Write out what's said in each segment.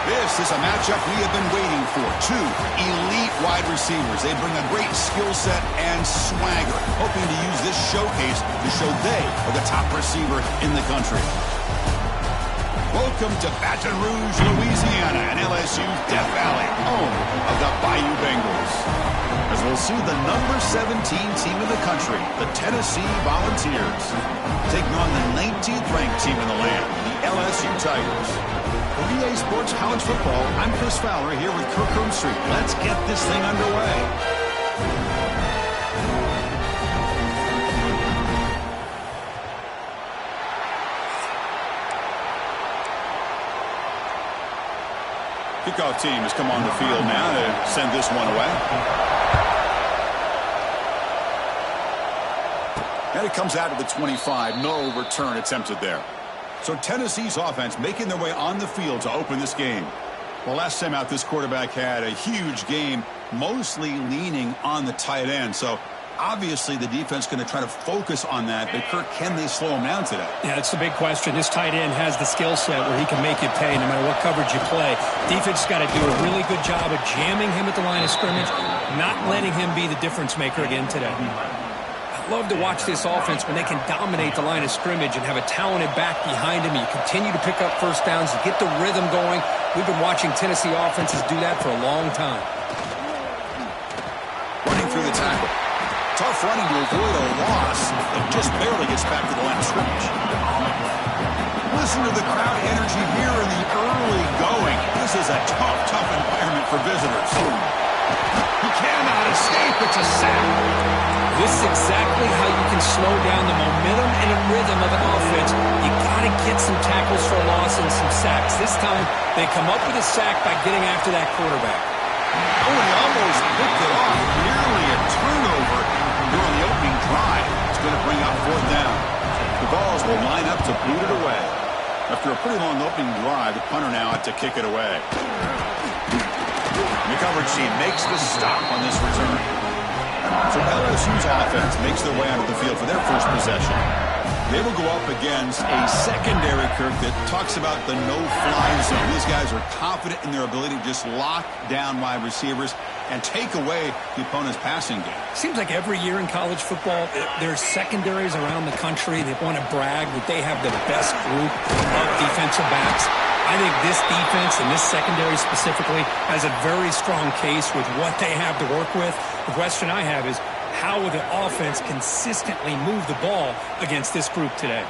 This is a matchup we have been waiting for. Two elite wide receivers. They bring a great skill set and swagger, hoping to use this showcase to show they are the top receiver in the country. Welcome to Baton Rouge, Louisiana, and LSU's Death Valley, home of the Bayou Bengals. As we'll see the number 17 team in the country, the Tennessee Volunteers, taking on the 19th ranked team in the land, the LSU Tigers. For EA Sports College Football, I'm Chris Fowler here with Kirk Street. Let's get this thing underway. Kickoff team has come on the field now to send this one away. And it comes out of the 25. No return attempted there. So Tennessee's offense making their way on the field to open this game. Well, last time out, this quarterback had a huge game, mostly leaning on the tight end. So obviously the defense going to try to focus on that. But, Kirk, can they slow him down today? Yeah, it's the big question. This tight end has the skill set where he can make you pay no matter what coverage you play. Defense has got to do a really good job of jamming him at the line of scrimmage, not letting him be the difference maker again today. Love to watch this offense when they can dominate the line of scrimmage and have a talented back behind him. You continue to pick up first downs, you get the rhythm going. We've been watching Tennessee offenses do that for a long time. Running through the tackle. Tough running to avoid a loss, but just barely gets back to the line of scrimmage. Listen to the crowd energy here in the early going. This is a tough environment for visitors. He cannot escape. It's a sack. This is exactly how you can slow down the momentum and the rhythm of an offense. You got to get some tackles for a loss and some sacks. This time, they come up with a sack by getting after that quarterback. Oh, he almost picked it off. Nearly a turnover during the opening drive. It's going to bring up fourth down. The balls will line up to boot it away. After a pretty long opening drive, the punter now had to kick it away. The coverage team makes the stop on this return. So LSU's offense makes their way onto the field for their first possession. They will go up against a secondary, Kirk, that talks about the no-fly zone. These guys are confident in their ability to just lock down wide receivers and take away the opponent's passing game. Seems like every year in college football, there's secondaries around the country that want to brag that they have the best group of defensive backs. I think this defense and this secondary specifically has a very strong case with what they have to work with. The question I have is, how will the offense consistently move the ball against this group today?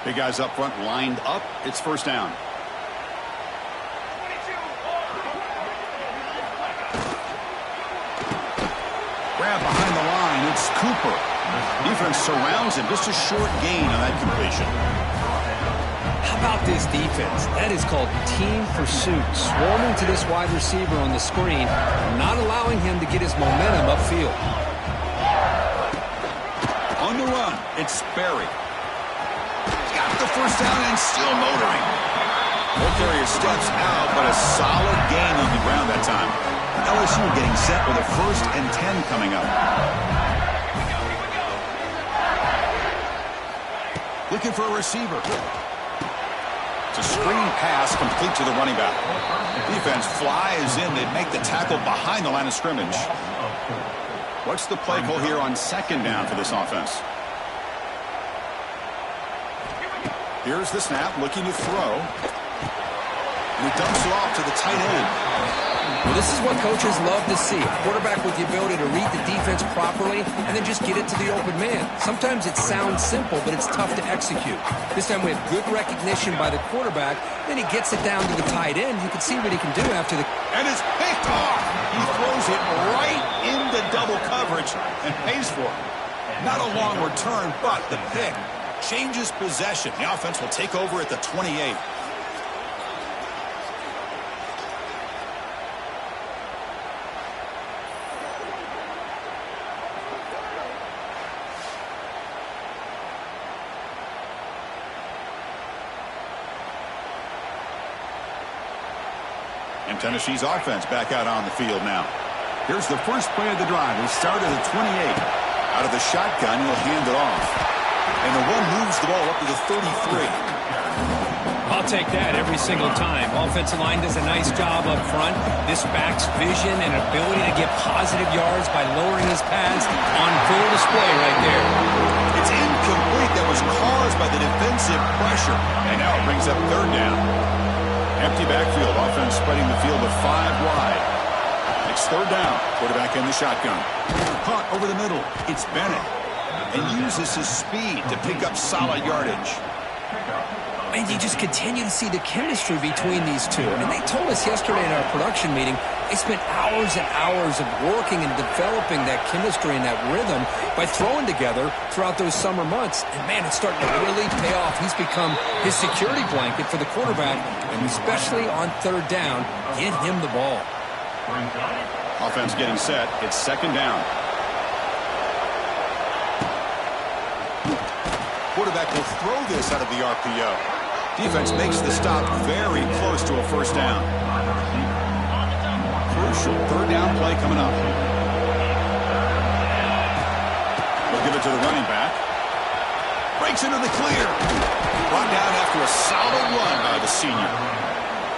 Big guys up front lined up. It's first down. Grab behind the line. It's Cooper. Defense surrounds him. Just a short gain on that completion. How about this defense? That is called team pursuit. Swarming to this wide receiver on the screen, not allowing him to get his momentum upfield. On the run, it's Sperry. Got the first down and still motoring. Won't carry his steps out, but a solid gain on the ground that time. LSU getting set with a 1st and 10 coming up. Looking for a receiver. It's a screen pass complete to the running back. Defense flies in. They make the tackle behind the line of scrimmage. What's the play call here on second down for this offense? Here's the snap, looking to throw. And he dumps it off to the tight end. Well, this is what coaches love to see. A quarterback with the ability to read the defense properly and then just get it to the open man. Sometimes it sounds simple, but it's tough to execute. This time we have good recognition by the quarterback. Then he gets it down to the tight end. You can see what he can do after the... And it's picked off. He throws it right into double coverage and pays for it. Not a long return, but the pick changes possession. The offense will take over at the 28. And Tennessee's offense back out on the field now. Here's the first play of the drive. We start at the 28. Out of the shotgun, he'll hand it off. And the one moves the ball up to the 33. I'll take that every single time. Offensive line does a nice job up front. This back's vision and ability to get positive yards by lowering his pads on full display right there. It's incomplete. That was caused by the defensive pressure. And now it brings up third down. Empty backfield. Offense spreading the field with 5 wide. It's third down. Quarterback in the shotgun. Caught over the middle. It's Bennett. And uses his speed to pick up solid yardage. And you just continue to see the chemistry between these two. I mean, they told us yesterday in our production meeting, they spent hours and hours of working and developing that chemistry and that rhythm by throwing together throughout those summer months. And, man, it's starting to really pay off. He's become his security blanket for the quarterback, and especially on third down, get him the ball. Offense getting set. It's second down. Quarterback will throw this out of the RPO. Defense makes the stop very close to a first down. Crucial third down play coming up. We'll give it to the running back. Breaks into the clear. Brought down after a solid run by the senior.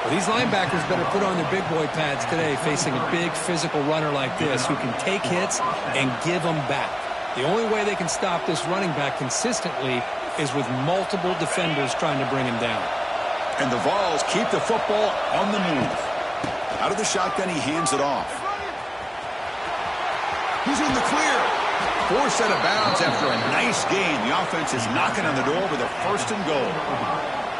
Well, these linebackers better put on their big boy pads today, facing a big physical runner like this who can take hits and give them back. The only way they can stop this running back consistently is with multiple defenders trying to bring him down. And the Vols keep the football on the move. Out of the shotgun, he hands it off. He's in the clear. Forced out of bounds after a nice gain. The offense is knocking on the door with a first and goal.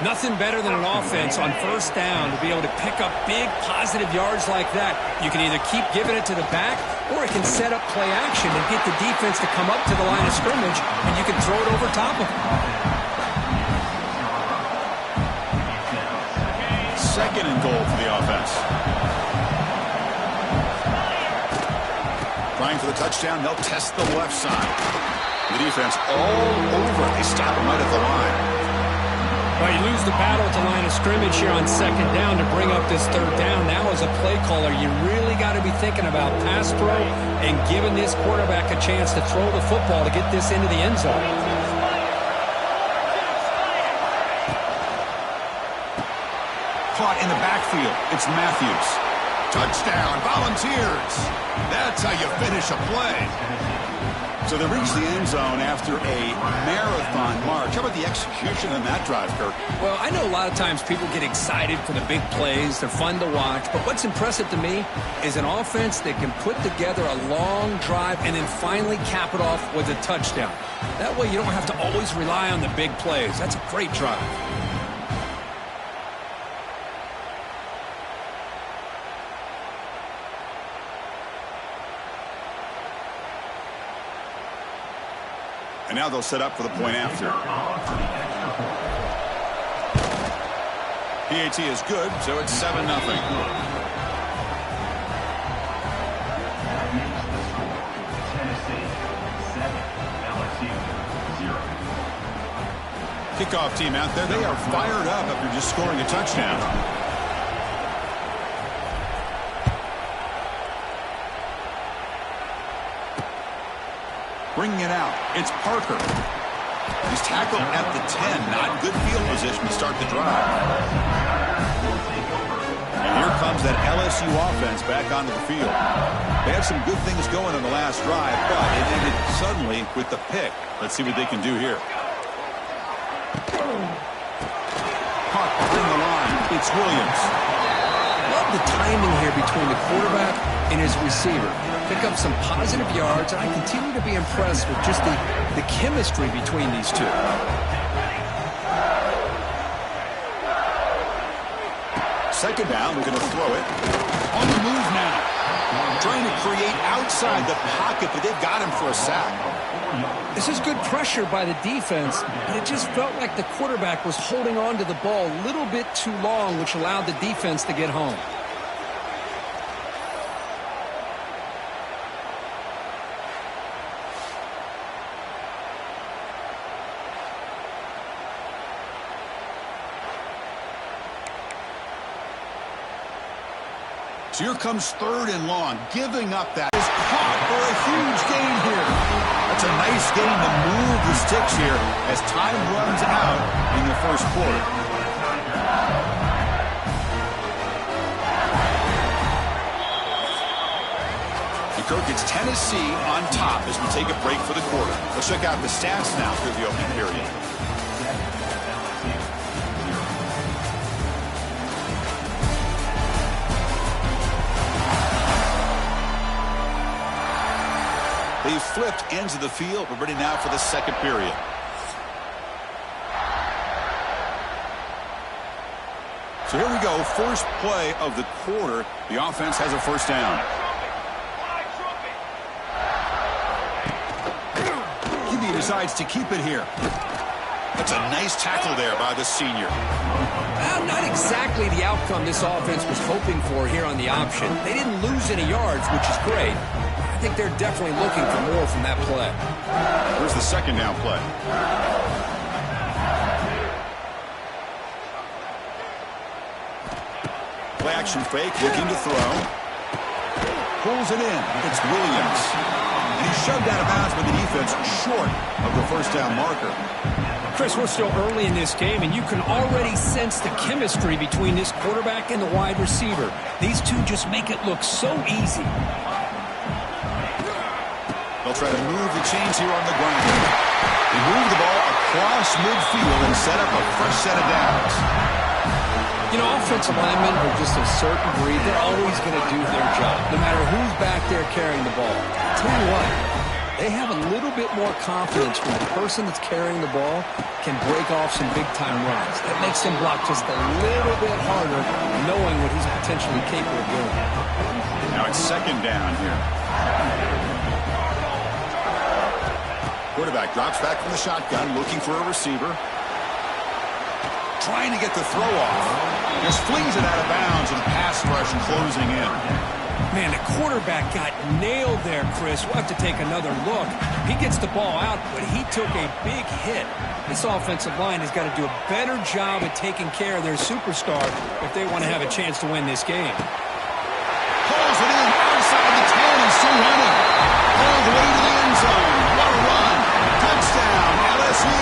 Nothing better than an offense on first down to be able to pick up big positive yards like that. You can either keep giving it to the back, or it can set up play action and get the defense to come up to the line of scrimmage, and you can throw it over top of them. Second and goal for the offense. Trying for the touchdown, they'll test the left side. The defense all over. They stop him right at the line. Well, you lose the battle at the line of scrimmage here on second down to bring up this third down. Now, as a play caller, you really got to be thinking about pass pro and giving this quarterback a chance to throw the football to get this into the end zone. Caught in the backfield. It's Matthews. Touchdown, Volunteers. That's how you finish a play. So they reach the end zone after a marathon march. How about the execution on that drive, Kirk? Well, I know a lot of times people get excited for the big plays. They're fun to watch. But what's impressive to me is an offense that can put together a long drive and then finally cap it off with a touchdown. That way you don't have to always rely on the big plays. That's a great drive. And now they'll set up for the point after. PAT is good, so it's 7-0. Kickoff team out there, they are fired up after just scoring a touchdown. Bringing it out, it's Parker. He's tackled at the 10. Not good field position to start the drive. And here comes that LSU offense back onto the field. They had some good things going on the last drive, but it ended suddenly with the pick. Let's see what they can do here. Caught behind the line. It's Williams. Love the timing here between the quarterback and his receiver. Pick up some positive yards, and I continue to be impressed with just the chemistry between these two. Second down, we're going to throw it. On the move now. Trying to create outside the pocket, but they've got him for a sack. This is good pressure by the defense, but it just felt like the quarterback was holding on to the ball a little bit too long, which allowed the defense to get home. So here comes third and long. Giving up that is caught for a huge gain here. A It's a nice game to move the sticks here as time runs out in the first quarter. Kirk, it's Tennessee on top as we take a break for the quarter. Let's check out the stats now through the opening period. They've flipped ends of the field. We're ready now for the second period. So here we go. First play of the quarter. The offense has a first down. He decides to keep it here. That's a nice tackle there by the senior. Not exactly the outcome this offense was hoping for here on the option. They didn't lose any yards, which is great. I think they're definitely looking for more from that play. Here's the second down play. Play action fake, looking to throw. Pulls it in. It's Williams. And he's shoved out of bounds by the defense short of the first down marker. Chris, we're still early in this game, and you can already sense the chemistry between this quarterback and the wide receiver. These two just make it look so easy. They'll try to move the chains here on the ground. They move the ball across midfield and set up a fresh set of downs. You know, offensive linemen are just a certain breed. They're always going to do their job, no matter who's back there carrying the ball. I'll tell you what, they have a little bit more confidence when the person that's carrying the ball can break off some big-time runs. That makes him block just a little bit harder, knowing what he's potentially capable of doing. Now it's second down here. Quarterback drops back from the shotgun, looking for a receiver. Trying to get the throw off. Just flings it out of bounds, and the pass rush closing in. Man, the quarterback got nailed there, Chris. We'll have to take another look. He gets the ball out, but he took a big hit. This offensive line has got to do a better job at taking care of their superstar if they want to have a chance to win this game. Pulls it in outside the 10 and still running. All the way to the end zone. What a run. Touchdown, LSU.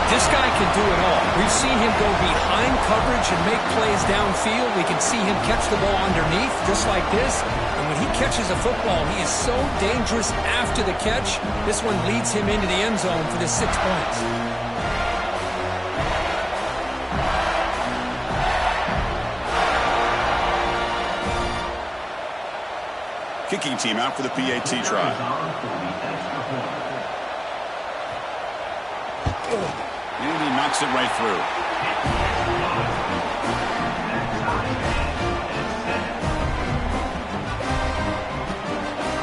This guy can do it all. We've seen him go behind coverage and make plays downfield. We can see him catch the ball underneath, just like this. And when he catches a football, he is so dangerous after the catch. This one leads him into the end zone for the 6 points. Kicking team out for the PAT try. And he knocks it right through.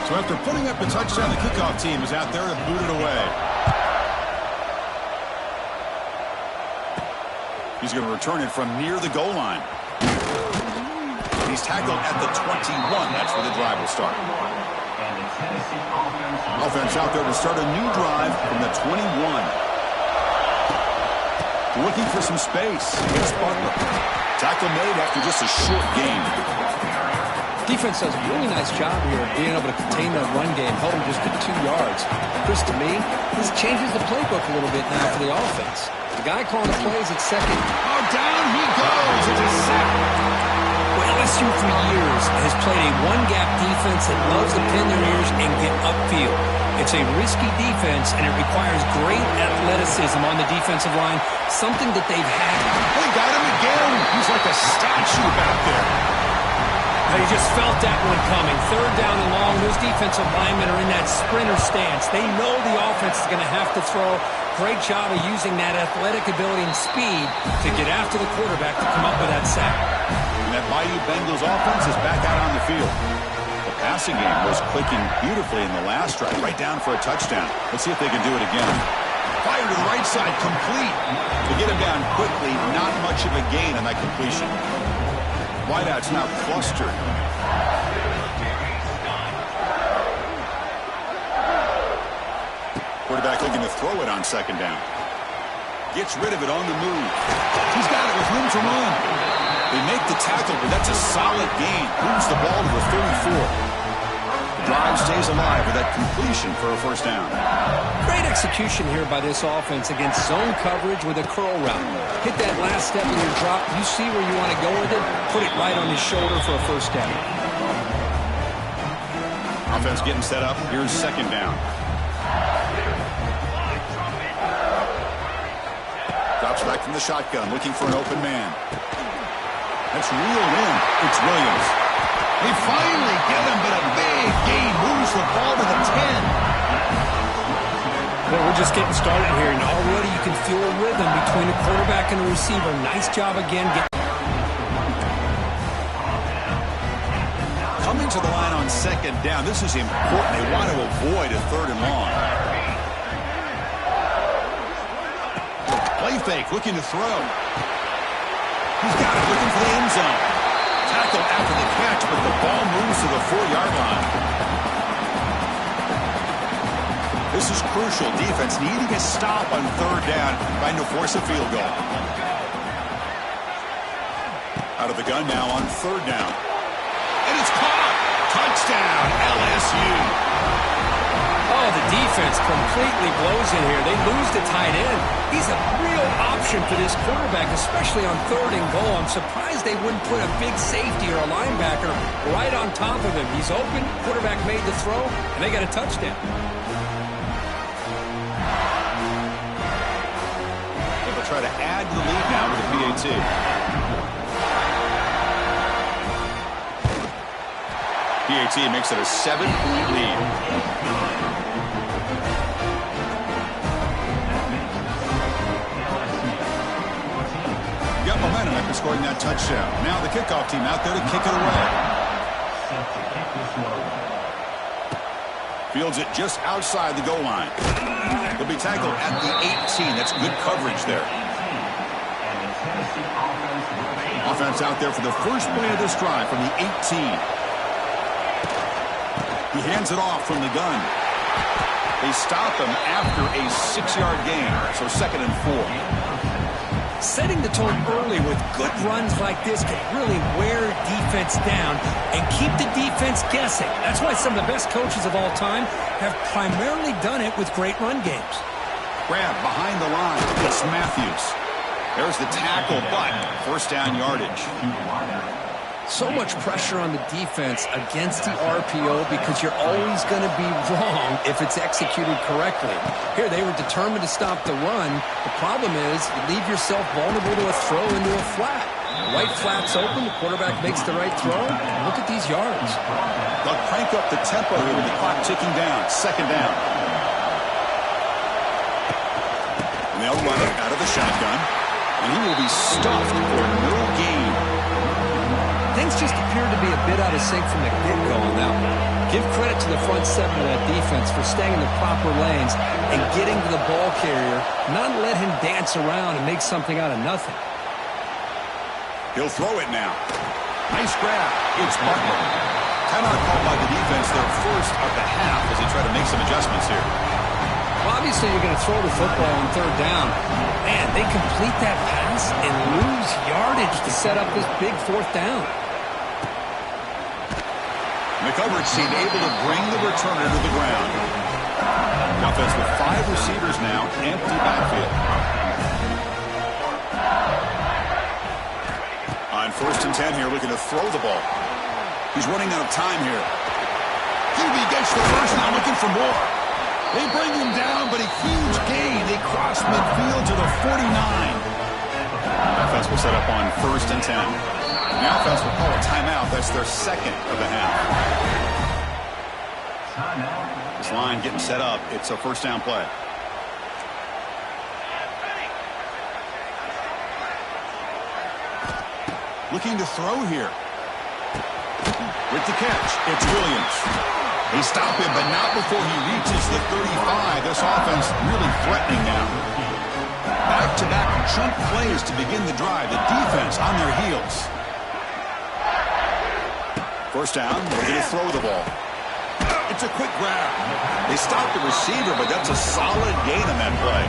So after putting up a touchdown, the kickoff team is out there to boot it away. He's going to return it from near the goal line. He's tackled at the 21. That's where the drive will start. Offense out there to start a new drive from the 21. Looking for some space. It's Butler. Tackle made after just a short game. Defense does a really nice job here of being able to contain that run game, held him just to 2 yards. Chris, to me, this changes the playbook a little bit now for the offense. The guy calling the plays at second. Oh, down he goes. It's a sack. Well, LSU for years has played a one-gap defense that loves to pin their ears and get upfield. It's a risky defense, and it requires great athleticism on the defensive line, something that they've had. They got him again. He's like a statue back there. Now, you just felt that one coming. Third down and long. Those defensive linemen are in that sprinter stance. They know the offense is going to have to throw. Great job of using that athletic ability and speed to get after the quarterback to come up with that sack. And that Bayou Bengals offense is back out on the field. The passing game was clicking beautifully in the last drive, right down for a touchdown. Let's see if they can do it again. Fire to the right side, complete. To get him down quickly, not much of a gain on that completion. Wideouts now clustered. Quarterback looking to throw it on second down. Gets rid of it on the move. He's got it with room to run. They make the tackle, but that's a solid gain. Moves the ball to the 34. Drive stays alive with that completion for a first down. Great execution here by this offense against zone coverage with a curl route. Hit that last step in your drop. You see where you want to go with it. Put it right on his shoulder for a first down. Offense getting set up. Here's second down. Drops back from the shotgun, looking for an open man. That's reeled in. It's Williams. They finally get him, but a big gain moves the ball to the 10. Well, we're just getting started here, and already you can feel a rhythm between the quarterback and the receiver. Nice job again. Coming to the line on second down. This is important. They want to avoid a third and long. Play fake, looking to throw. He's got it, looking for the end zone. Tackle after the catch, but the ball moves to the 4-yard line. This is crucial. Defense needing a stop on third down, trying to force a field goal. Out of the gun now on third down. And it's caught. Touchdown, LSU. Oh, the defense completely blows in here. They lose the tight end. He's a real option for this quarterback, especially on third and goal. I'm surprised they wouldn't put a big safety or a linebacker right on top of him. He's open, quarterback made the throw, and they got a touchdown. They'll try to add to the lead now with a PAT. PAT makes it a 7-point lead. Got momentum after scoring that touchdown. Now the kickoff team out there to kick it away. Fields it just outside the goal line. He'll be tackled at the 18. That's good coverage there. Offense out there for the first play of this drive from the 18. He hands it off from the gun. They stop him after a 6-yard gain, so 2nd and 4. Setting the tone early with good runs like this can really wear defense down and keep the defense guessing. That's why some of the best coaches of all time have primarily done it with great run games. Grab behind the line. It's Matthews. There's the tackle, but first down yardage. So much pressure on the defense against the RPO because you're always going to be wrong if it's executed correctly. Here, they were determined to stop the run. The problem is you leave yourself vulnerable to a throw into a flat. The right flat's open, the quarterback makes the right throw. Look at these yards. They'll crank up the tempo here with the clock ticking down. 2nd down. And they'll run it out of the shotgun. And he will be stuffed for no gain. Things just appear to be a bit out of sync from the get-go on that one. Give credit to the front 7 of that defense for staying in the proper lanes and getting to the ball carrier, not let him dance around and make something out of nothing. He'll throw it now. Nice grab. It's Butler. Timeout called by the defense, their first of the half, as they try to make some adjustments here. Well, obviously you're going to throw the football on third down. Man, they complete that pass and lose yardage to set up this big 4th down. The coverage team able to bring the returner to the ground. Offense with 5 receivers now, empty backfield. On 1st and 10 here, looking to throw the ball. He's running out of time here. QB gets the first now, looking for more. They bring him down, but a huge gain. They cross midfield to the 49. Offense will set up on 1st and 10. The offense will call a timeout. That's their 2nd of the half. This line getting set up. It's a first down play. Looking to throw here. With the catch, it's Williams. They stop him, but not before he reaches the 35. This offense really threatening now. Back-to-back chunk plays to begin the drive. The defense on their heels. First down, they're going to throw the ball. It's a quick grab. They stop the receiver, but that's a solid gain on that play.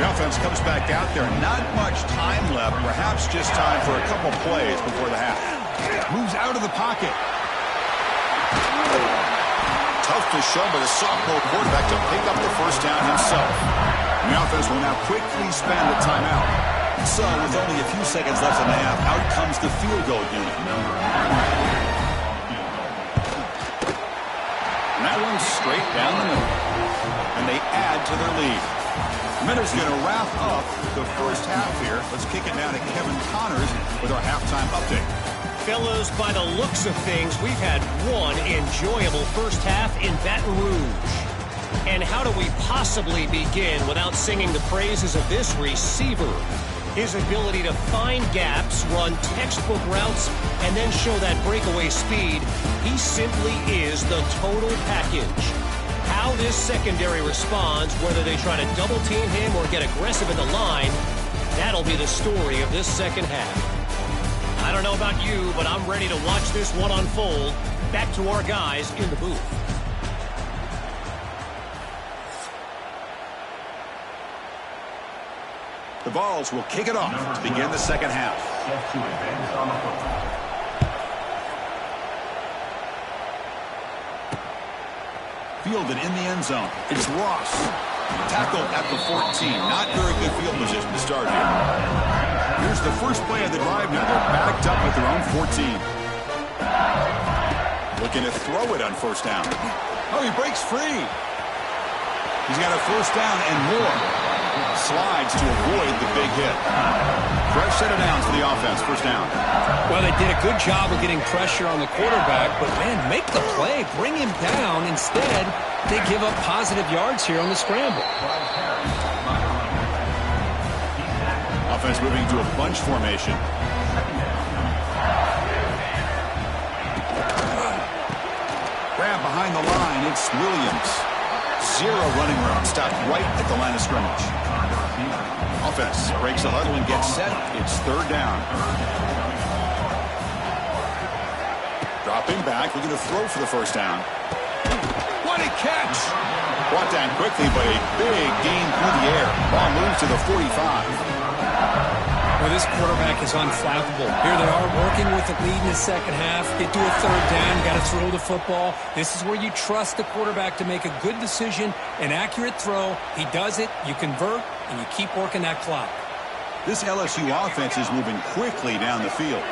The offense comes back out there. Not much time left. Perhaps just time for a couple plays before the half. Moves out of the pocket. swiftness shown by the sophomore quarterback to pick up the first down himself. The offense will now quickly spend a timeout. So, with only a few seconds left in the half, out comes the field goal unit. And that one's straight down the middle. And they add to their lead. Minter's going to wrap up the first half here. Let's kick it down to Kevin Connors with our halftime update. Fellows, by the looks of things, we've had one enjoyable first half in Baton Rouge. And how do we possibly begin without singing the praises of this receiver? His ability to find gaps, run textbook routes, and then show that breakaway speed. He simply is the total package. How this secondary responds, whether they try to double team him or get aggressive at the line, that'll be the story of this second half. I don't know about you, but I'm ready to watch this one unfold. Back to our guys in the booth. The Vols will kick it off to begin the second half. Fielded in the end zone. It's Ross. Tackled at the 14. Not very good field position to start here. Here's the first play of the drive. Now they're backed up at their own 14. Looking to throw it on first down. Oh, he breaks free. He's got a first down and more. Slides to avoid the big hit. Fresh set of downs for the offense. First down. Well, they did a good job of getting pressure on the quarterback, but, man, make the play. Bring him down. Instead, they give up positive yards here on the scramble. Offense moving to a bunch formation. Grab behind the line. It's Williams. Zero running room. Stopped right at the line of scrimmage. Offense breaks the huddle and gets set. It's third down. Dropping back, looking to throw for the first down. What a catch! Brought down quickly, but a big gain through the air. Ball moves to the 45. Well, this quarterback is unflappable. Here they are working with the lead in the second half. Get to a third down. You got to throw the football. This is where you trust the quarterback to make a good decision, an accurate throw. He does it, you convert, and you keep working that clock. This LSU offense is moving quickly down the field.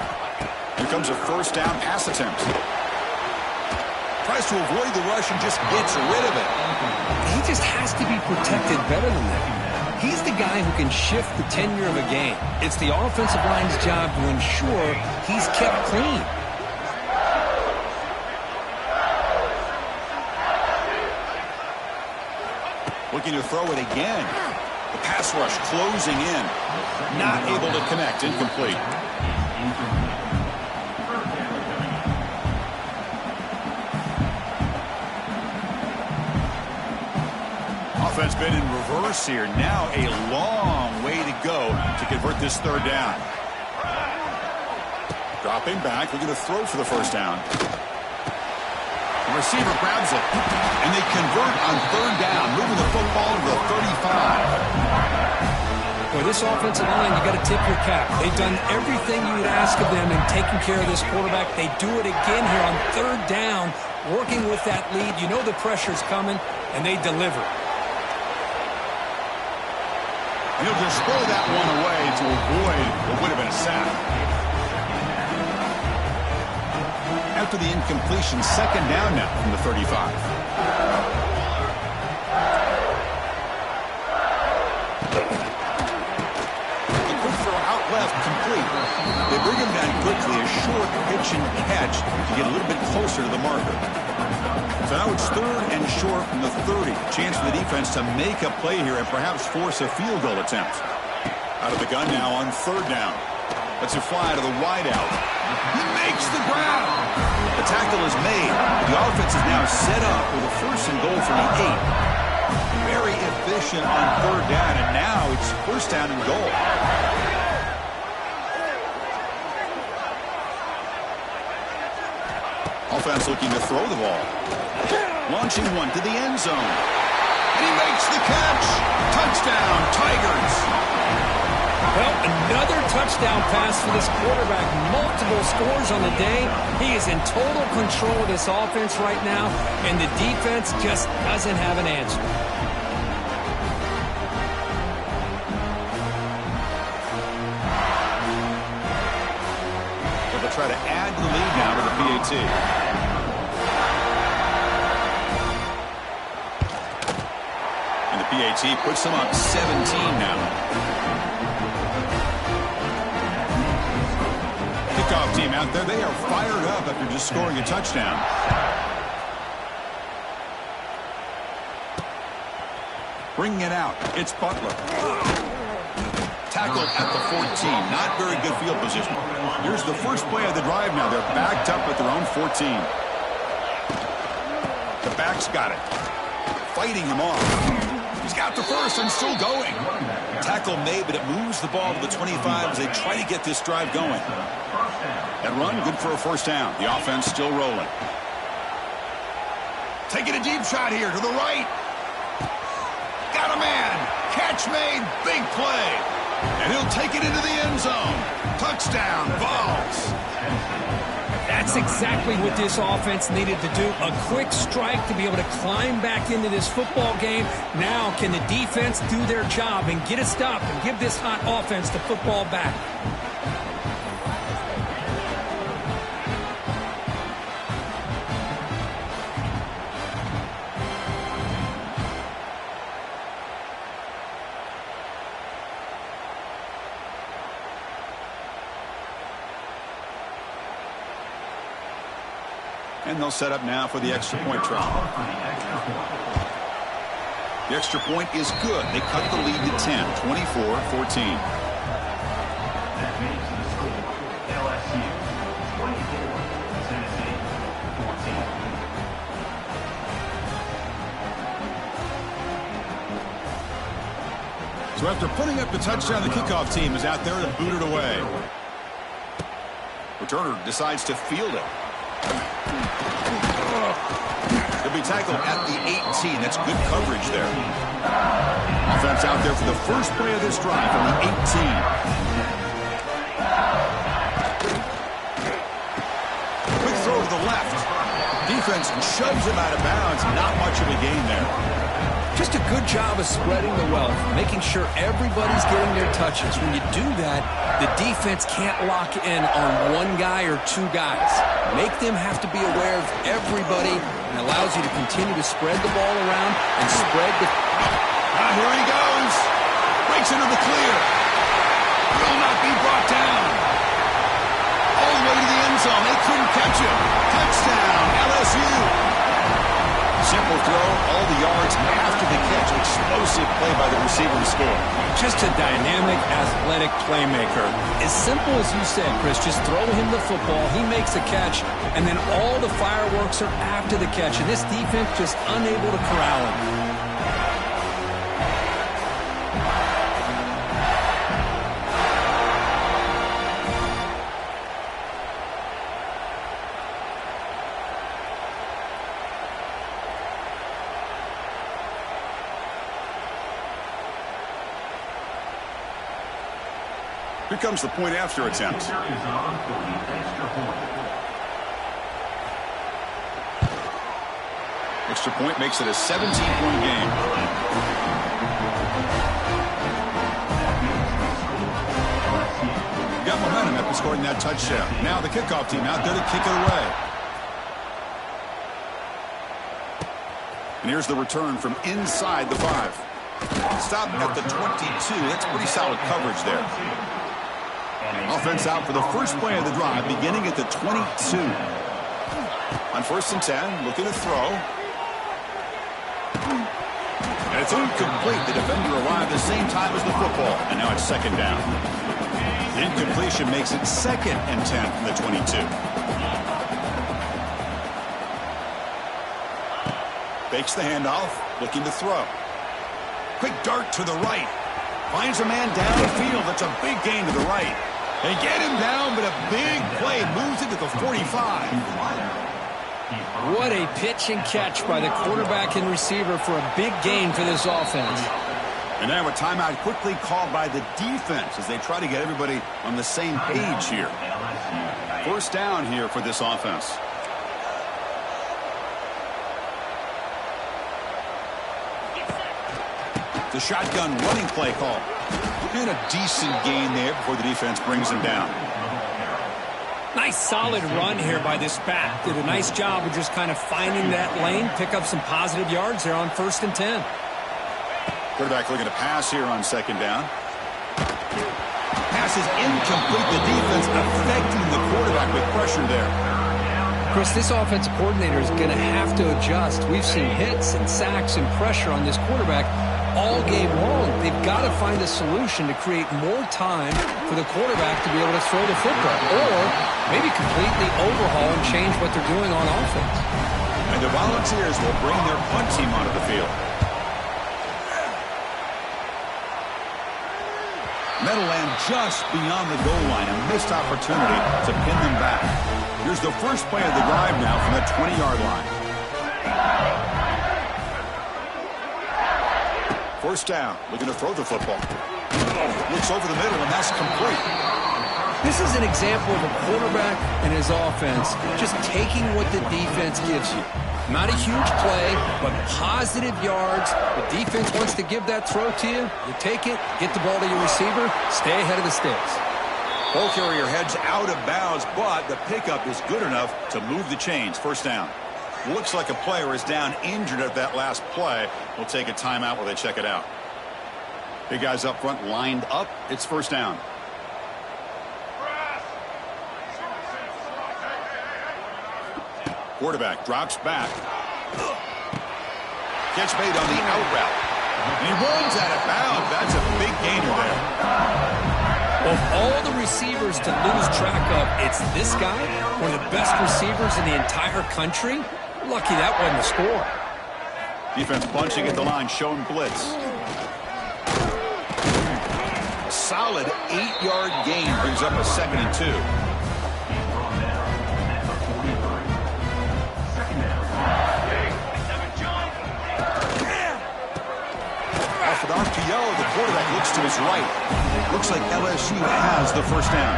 Here comes a first down pass attempt. Tries to avoid the rush and just gets rid of it. He just has to be protected better than that. He's the guy who can shift the tenure of a game. It's the offensive line's job to ensure he's kept clean. Looking to throw it again. The pass rush closing in. Not able to connect. Incomplete. Offense been in reverse here. Now a long way to go to convert this third down. Dropping back, looking to throw for the first down. The receiver grabs it, and they convert on third down, moving the football to the 35. Well, this offensive line, you got to tip your cap. They've done everything you would ask of them in taking care of this quarterback. They do it again here on third down, working with that lead. You know the pressure's coming, and they deliver. And he'll just throw that one away to avoid what would have been a sack. After the incompletion, second down now from the 35. The quick throw out left, complete. They bring him down quickly, a short pitch and catch to get a little bit closer to the marker. So now it's third and short from the 30. Chance for the defense to make a play here and perhaps force a field goal attempt. Out of the gun now on third down. Lets it fly to the wideout. He makes the grab. The tackle is made. The offense is now set up with a first and goal from the 8. Very efficient on third down, and now it's first down and goal. Offense looking to throw the ball. Launching one to the end zone. And he makes the catch. Touchdown, Tigers. Well, another touchdown pass for this quarterback. Multiple scores on the day. He is in total control of this offense right now, and the defense just doesn't have an answer. So they'll try to add to the lead now to the PAT. And the PAT puts them up 17 now. Kickoff team out there, they are fired up after just scoring a touchdown. Bringing it out, it's Butler. Tackled at the 14, not very good field position. Here's the first play of the drive now. They're backed up at their own 14. The back's got it. Fighting him off. He's got the first and still going. Tackle made, but it moves the ball to the 25 as they try to get this drive going. That run, good for a first down. The offense still rolling. Taking a deep shot here to the right. Got a man. Catch made. Big play. And he'll take it into the end zone. Touchdown, Vols. That's exactly what this offense needed to do. A quick strike to be able to climb back into this football game. Now can the defense do their job and get a stop and give this hot offense the football back? And they'll set up now for the extra point try. The extra point is good. They cut the lead to 10, 24-14. LSU 24, Tennessee 14. So after putting up the touchdown, the kickoff team is out there to boot it away. Returner decides to field it. He'll be tackled at the 18. That's good coverage there. Offense out there for the first play of this drive on the 18. Quick throw to the left. Defense shoves him out of bounds. Not much of a gain there. Just a good job of spreading the wealth, making sure everybody's getting their touches. When you do that, the defense can't lock in on one guy or two guys. Make them have to be aware of everybody and allows you to continue to spread the ball around and spread the... Here he goes. Breaks into the clear. Will not be brought down. All the way to the end zone. They couldn't catch him. Touchdown, LSU. Simple throw, all the yards after the catch. Explosive play by the receiver to score. Just a dynamic, athletic playmaker. As simple as you said, Chris, just throw him the football, he makes a catch, and then all the fireworks are after the catch, and this defense just unable to corral him. Here comes the point after attempt. Extra point makes it a 17-point game. Got momentum after scoring that touchdown. Now the kickoff team out there to kick it away. And here's the return from inside the 5. Stop at the 22. That's pretty solid coverage there. Offense out for the first play of the drive, beginning at the 22. On 1st and 10, looking to throw. And it's incomplete. The defender arrived the same time as the football, and now it's second down. The incompletion makes it 2nd and 10 from the 22. Fakes the handoff, looking to throw. Quick dart to the right. Finds a man downfield. That's a big gain to the right. They get him down, but a big play moves it to the 45. What a pitch and catch by the quarterback and receiver for a big gain for this offense. And now a timeout quickly called by the defense as they try to get everybody on the same page here. First down here for this offense. The shotgun running play call. And a decent gain there before the defense brings him down. Nice solid run here by this back. Did a nice job of just kind of finding that lane, pick up some positive yards there on 1st and 10. Quarterback looking to pass here on 2nd down. Pass is incomplete. The defense affecting the quarterback with pressure there. Chris, this offensive coordinator is going to have to adjust. We've seen hits and sacks and pressure on this quarterback all game long. They've got to find a solution to create more time for the quarterback to be able to throw the football, or maybe completely overhaul and change what they're doing on offense. And the Volunteers will bring their punt team onto the field. That'll land just beyond the goal line, a missed opportunity to pin them back. Here's the first play of the drive now from the 20-yard line. First down, looking to throw the football. Looks over the middle, and that's complete. This is an example of a quarterback and his offense just taking what the defense gives you. Not a huge play, but positive yards. The defense wants to give that throw to you. You take it, get the ball to your receiver, stay ahead of the sticks. Ball carrier heads out of bounds, but the pickup is good enough to move the chains. First down. Looks like a player is down injured at that last play. We'll take a timeout while they check it out. Big guys up front lined up. It's first down. Quarterback drops back. Catch made on the out route. And he runs out of bounds. That's a big gainer there. Of all the receivers to lose track of, it's this guy, one of the best receivers in the entire country. Lucky that wasn't a score. Defense bunching at the line, showing blitz. A solid 8-yard gain brings up a 2nd and 2. Off an RPO, the quarterback looks to his right. Looks like LSU has the first down.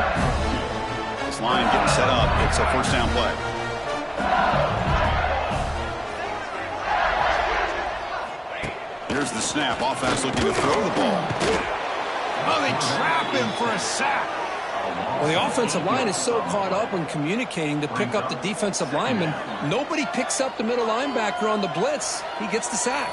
This line getting set up. It's a first down play. Here's the snap. Offense looking to throw the ball. Oh, they trap him for a sack. Well, the offensive line is so caught up in communicating to pick up the defensive lineman. Nobody picks up the middle linebacker on the blitz. He gets the sack.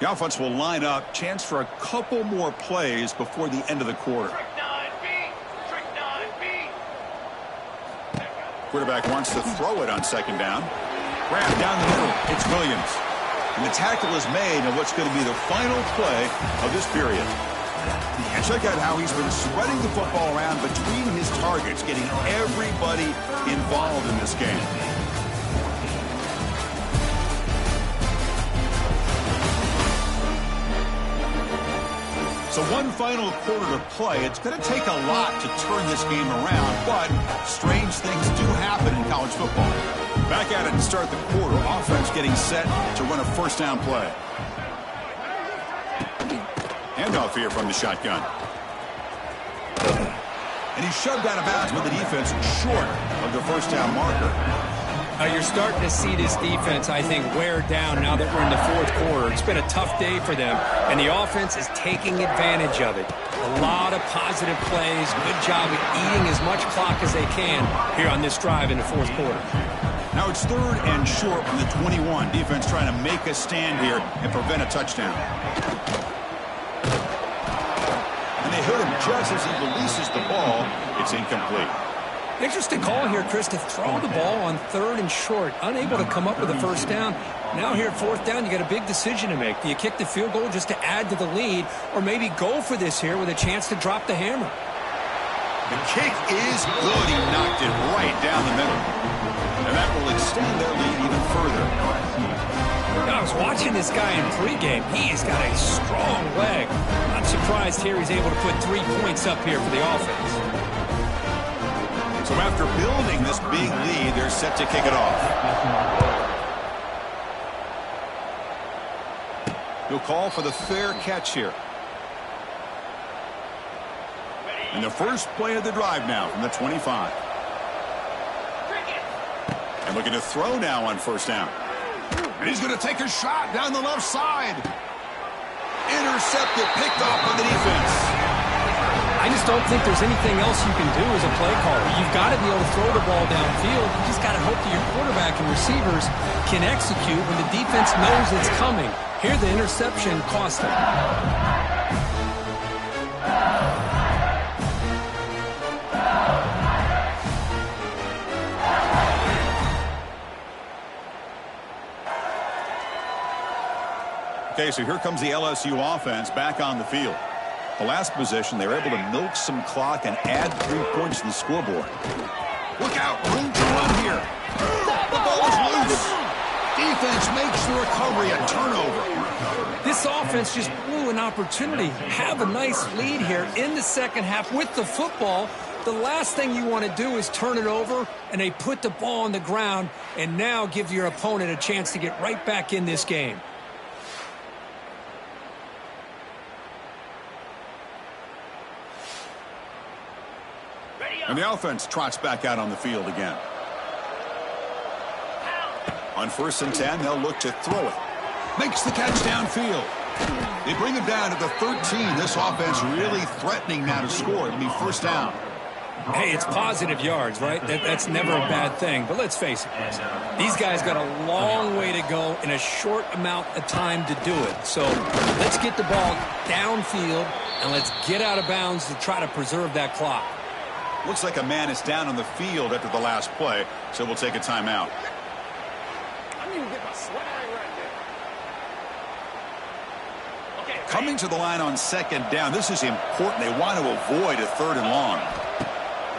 The offense will line up. Chance for a couple more plays before the end of the quarter. Quarterback wants to throw it on 2nd down. Grab down the middle. It's Williams. And the tackle is made on what's going to be the final play of this period. And check out how he's been spreading the football around between his targets, getting everybody involved in this game. So one final quarter to play. It's going to take a lot to turn this game around, but strange things do happen in college football. Back at it to start the quarter. Offense getting set to run a first down play. Handoff here from the shotgun. And he's shoved out of bounds with the defense short of the first down marker. You're starting to see this defense, I think, wear down now that we're in the 4th quarter. It's been a tough day for them, and the offense is taking advantage of it. A lot of positive plays. Good job of eating as much clock as they can here on this drive in the 4th quarter. Now it's 3rd and short from the 21. Defense trying to make a stand here and prevent a touchdown. And they hit him just as he releases the ball. It's incomplete. Interesting call here, Chris, to throw the ball on 3rd and short. Unable to come up with a first down. Now here at 4th down, you got a big decision to make. Do you kick the field goal just to add to the lead, or maybe go for this here with a chance to drop the hammer? The kick is good. He knocked it right down the middle. And that will extend their lead even further. I was watching this guy in pregame. He's got a strong leg. I'm surprised here he's able to put 3 points up here for the offense. So after building this big lead, they're set to kick it off. He'll call for the fair catch here. And the first play of the drive now from the 25. And looking to throw now on first down. And he's going to take a shot down the left side. Intercepted, picked off by the defense. I just don't think there's anything else you can do as a play caller. You've got to be able to throw the ball downfield. You just got to hope that your quarterback and receivers can execute when the defense knows it's coming. Here the interception cost him. Okay, so here comes the LSU offense back on the field. The last possession, they were able to milk some clock and add 3 points to the scoreboard. Look out, room to run here. The ball is loose. Defense makes the recovery, a turnover. This offense just blew an opportunity. Have a nice lead here in the second half with the football. The last thing you want to do is turn it over, and they put the ball on the ground and now give your opponent a chance to get right back in this game. And the offense trots back out on the field again. On 1st and 10, they'll look to throw it. Makes the catch downfield. They bring him down to the 13. This offense really threatening now to score. It'll be first down. Hey, it's positive yards, right? That's never a bad thing. But let's face it, these guys got a long way to go in a short amount of time to do it. So let's get the ball downfield, and let's get out of bounds to try to preserve that clock. Looks like a man is down on the field after the last play, so we'll take a timeout. Coming to the line on 2nd down. This is important. They want to avoid a 3rd and long.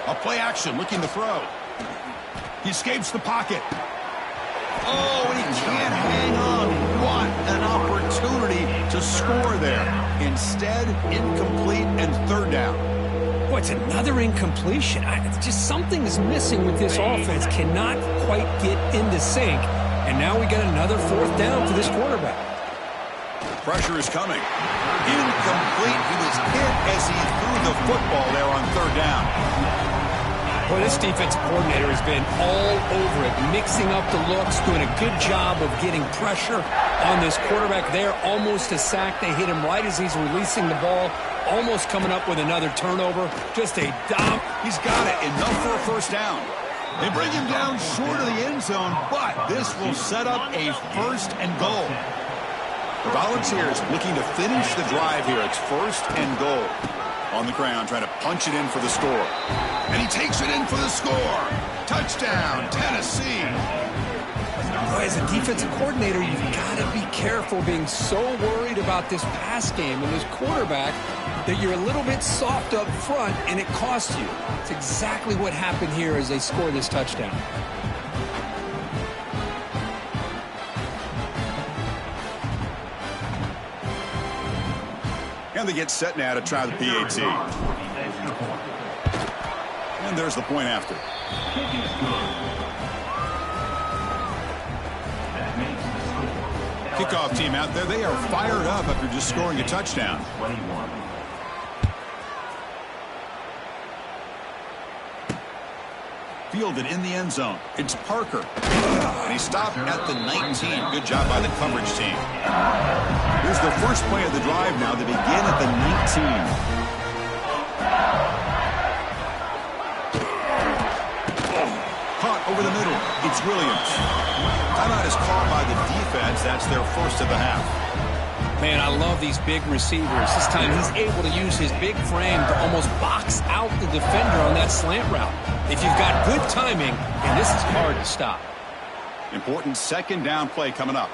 A play action, looking to throw. He escapes the pocket. Oh, and he can't hang on. What an opportunity to score there. Instead, incomplete and 3rd down. Boy, it's another incompletion. Just something is missing with this offense. Cannot quite get into sync. And now we got another 4th down for this quarterback. Pressure is coming. Incomplete. He was hit as he threw the football there on 3rd down. Boy, this defensive coordinator has been all over it, mixing up the looks, doing a good job of getting pressure on this quarterback there. Almost a sack. They hit him right as he's releasing the ball. Almost coming up with another turnover. Just a dump. He's got it. Enough for a first down. They bring him down short of the end zone, but this will set up a 1st and goal. The Volunteers looking to finish the drive here. It's 1st and goal. On the ground, trying to punch it in for the score. And he takes it in for the score. Touchdown, Tennessee. Boy, as a defensive coordinator, you've got to be careful being so worried about this pass game and this quarterback that you're a little bit soft up front and it costs you. It's exactly what happened here as they score this touchdown. And they get set now to try the PAT. And there's the point after. Kickoff team out there. They are fired up after just scoring a touchdown. Fielded in the end zone. It's Parker. And he stopped at the 19. Good job by the coverage team. Here's the first play of the drive now. They begin at the 19. Caught over the middle. It's Williams. Timeout is called by the defense. That's their first of the half. Man, I love these big receivers. This time he's able to use his big frame to almost box out the defender on that slant route. If you've got good timing, and this is hard to stop. Important 2nd down play coming up.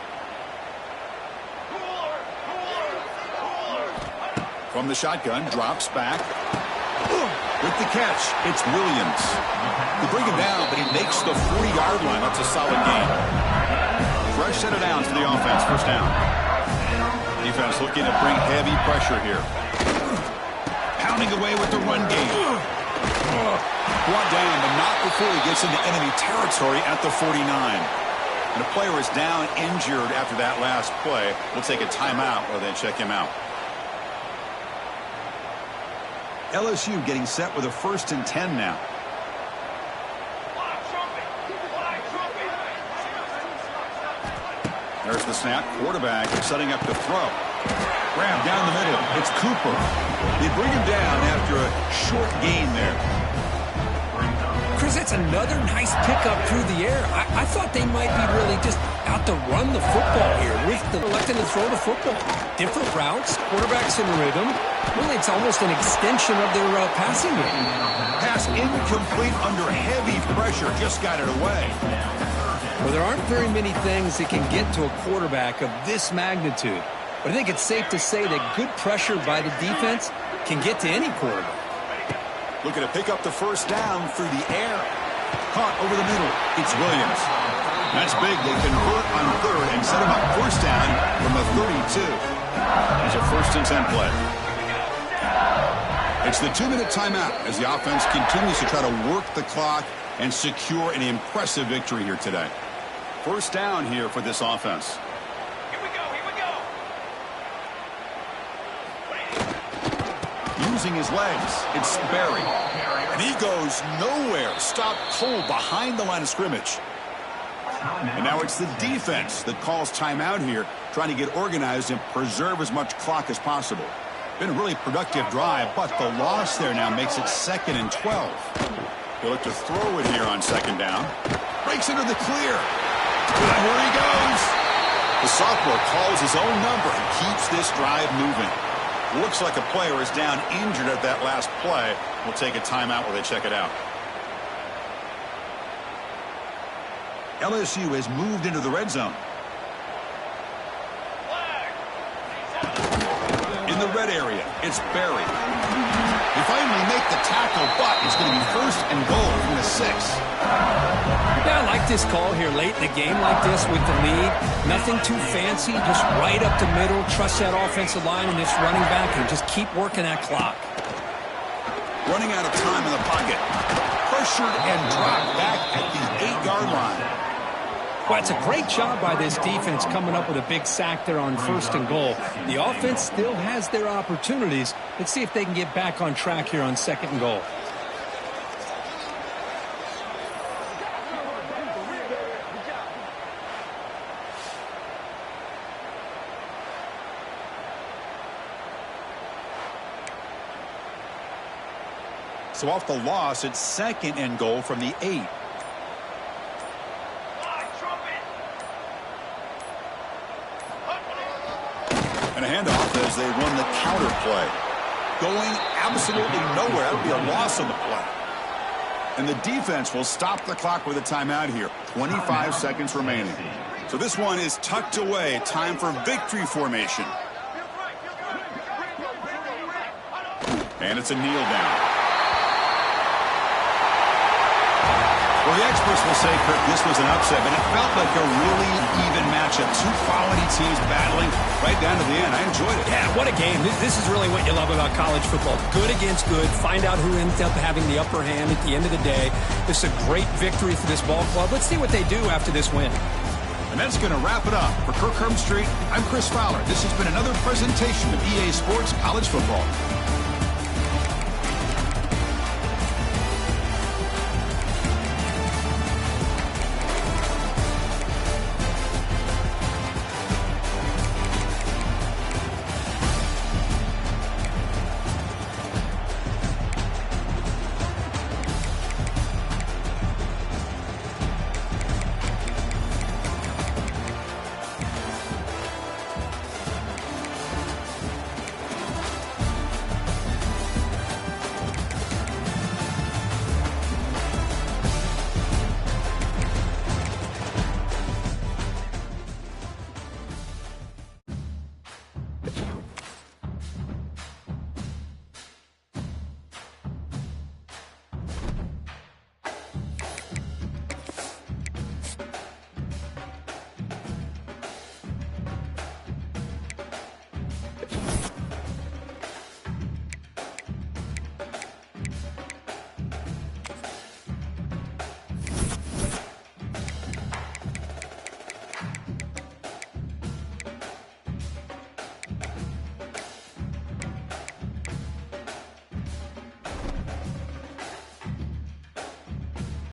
From the shotgun, drops back. With the catch, it's Williams. They bring him down, but he makes the 40-yard line. That's a solid gain. fresh set of downs for the offense. First down. Defense looking to bring heavy pressure here. Pounding away with the run game. Brought down, but not before he gets into enemy territory at the 49. And a player is down injured after that last play. We'll take a timeout or then check him out. LSU getting set with a 1st and 10 now. There's the snap. Quarterback setting up the throw. Grab down the middle. It's Cooper. They bring him down after a short gain there. Chris, that's another nice pickup through the air. I thought they might be really just out to run the football here with the electing to throw the football. Different routes, quarterbacks in rhythm. Really, it's almost an extension of their passing game. Pass incomplete under heavy pressure. Just got it away. Well, there aren't very many things that can get to a quarterback of this magnitude. But I think it's safe to say that good pressure by the defense can get to any quarterback. Looking to pick up the first down through the air. Caught over the middle. It's Williams. That's big. They convert on 3rd and set him up first down from the 32. It's a 1st and 10 play. It's the 2-minute timeout as the offense continues to try to work the clock and secure an impressive victory here today. First down here for this offense. Using his legs, it's Barry. And he goes nowhere. Stopped cold behind the line of scrimmage. And now it's the defense that calls timeout here, trying to get organized and preserve as much clock as possible. Been a really productive drive, but the loss there now makes it 2nd and 12. He'll look to throw it here on 2nd down. Breaks into the clear. And here he goes. The sophomore calls his own number and keeps this drive moving. Looks like a player is down injured at that last play. We'll take a timeout while they check it out. LSU has moved into the red zone. In the red area, it's Barry. They finally make the tackle, but it's going to be 1st and goal from the 6. Yeah, I like this call here late in the game like this with the lead. Nothing too fancy, just right up the middle. Trust that offensive line and this running back and just keep working that clock. Running out of time in the pocket. Pressured and dropped back at the 8-yard line. Well, it's a great job by this defense coming up with a big sack there on 1st and goal. The offense still has their opportunities. Let's see if they can get back on track here on 2nd and goal. So off the loss, it's 2nd and goal from the 8. And a handoff as they run the counter play. Going absolutely nowhere. That would be a loss on the play. And the defense will stop the clock with a timeout here. 25 seconds remaining. So this one is tucked away. Time for victory formation. And it's a kneel down. Well, the experts will say, Kirk, this was an upset, but it felt like a really even matchup. 2 quality teams battling right down to the end. I enjoyed it. Yeah, what a game. This is really what you love about college football. Good against good. Find out who ends up having the upper hand at the end of the day. This is a great victory for this ball club. Let's see what they do after this win. And that's going to wrap it up. For Kirk Street, I'm Chris Fowler. This has been another presentation of EA Sports College Football.